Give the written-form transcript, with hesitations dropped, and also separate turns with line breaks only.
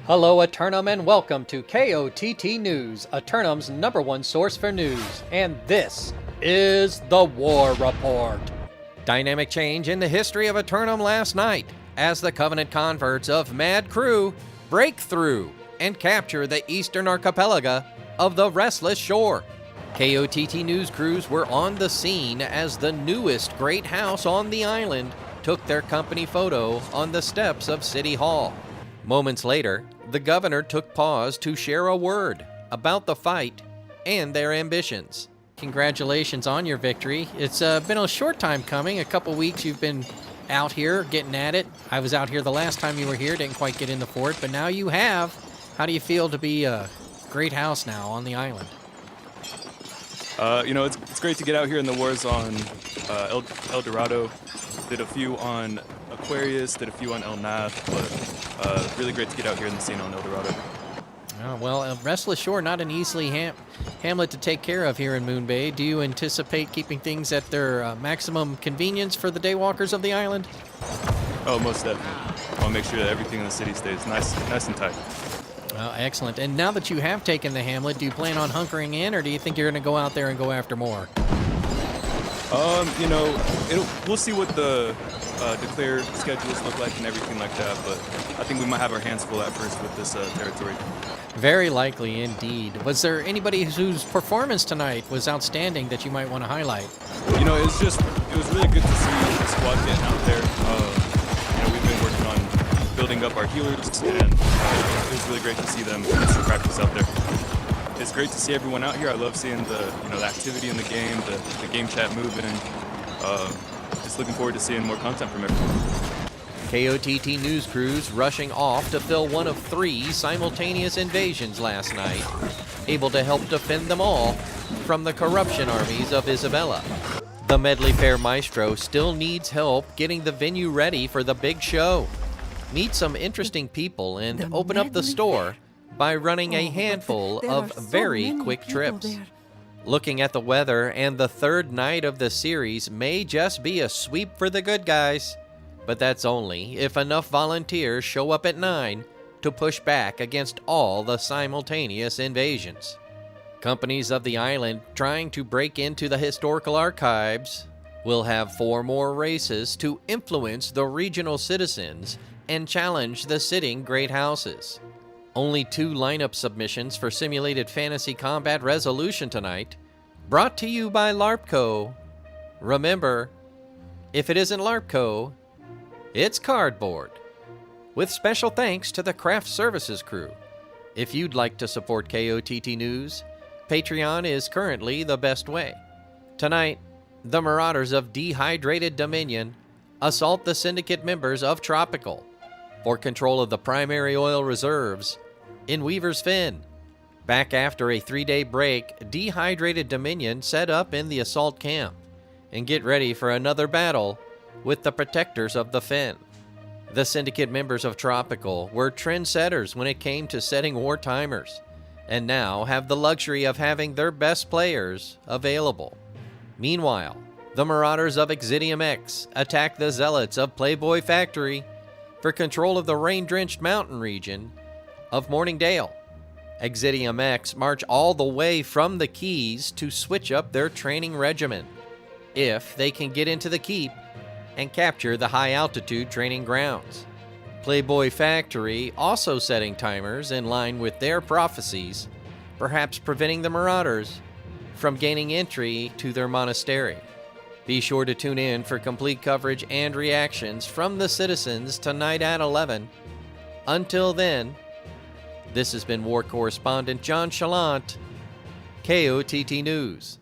Hello Aeternum and welcome to KOTT News, Aeternum's #1 source for news, and this is the War Report. Dynamic change in the history of Aeternum last night as the Covenant converts of Mad Crew break through and capture the eastern archipelago of the Restless Shore. KOTT news crews were on the scene as the newest great house on the island took their company photo on the steps of City Hall. Moments later, the governor took pause to share a word about the fight and their ambitions. Congratulations on your victory. It's been a short time coming, a couple weeks you've been out here getting at it. I was out here the last time you were here, didn't quite get in the fort, but now you have. How do you feel to be a great house now on the island?
It's great to get out here in the wars on El Dorado. Did a few on Aquarius, did a few on El Nav, but really great to get out here in the scene on El Dorado.
Oh, well, Restless Shore, not an easily hamlet to take care of here in Moon Bay. Do you anticipate keeping things at their maximum convenience for the daywalkers of the island?
Oh, most definitely. I want to make sure that everything in the city stays nice and tight.
Well, excellent. And now that you have taken the hamlet, do you plan on hunkering in, or do you think you're going to go out there and go after more?
We'll see what the declared schedules look like and everything like that, but I think we might have our hands full at first with this territory.
Very likely indeed. Was there anybody whose performance tonight was outstanding that you might want to highlight?
It was really good to see the squad getting out there. We've been working on building up our healers, and it was really great to see them get some practice out there. It's great to see everyone out here. I love seeing the activity in the game, the game chat moving. Just looking forward to seeing more content from everyone.
KOTT news crews rushing off to fill one of 3 simultaneous invasions last night, able to help defend them all from the corruption armies of Isabella. The Medley Fair Maestro still needs help getting the venue ready for the big show. Meet some interesting people and open up the store by running a handful of very quick trips. Looking at the weather, and the third night of the series may just be a sweep for the good guys. But that's only if enough volunteers show up at 9 to push back against all the simultaneous invasions. Companies of the island trying to break into the historical archives will have 4 more races to influence the regional citizens and challenge the sitting great houses. Only 2 lineup submissions for simulated fantasy combat resolution tonight, brought to you by LARPco. Remember, if it isn't LARPco, it's cardboard. With special thanks to the craft services crew. If you'd like to support KOTT News, Patreon is currently the best way. Tonight, the Marauders of Dehydrated Dominion assault the syndicate members of Tropical for control of the primary oil reserves in Weaver's Fin. Back after a 3-day break, Dehydrated Dominion set up in the assault camp and get ready for another battle with the protectors of the Fin. The syndicate members of Tropical were trendsetters when it came to setting war timers, and now have the luxury of having their best players available. Meanwhile, the Marauders of Exidium X attack the Zealots of Playboy Factory for control of the rain-drenched mountain region of Morningdale. Exidium X march all the way from the Keys to switch up their training regimen, if they can get into the keep and capture the high-altitude training grounds. Playboy Factory also setting timers in line with their prophecies, perhaps preventing the Marauders from gaining entry to their monastery. Be sure to tune in for complete coverage and reactions from the citizens tonight at 11. Until then, this has been War Correspondent JChalant, KOTT News.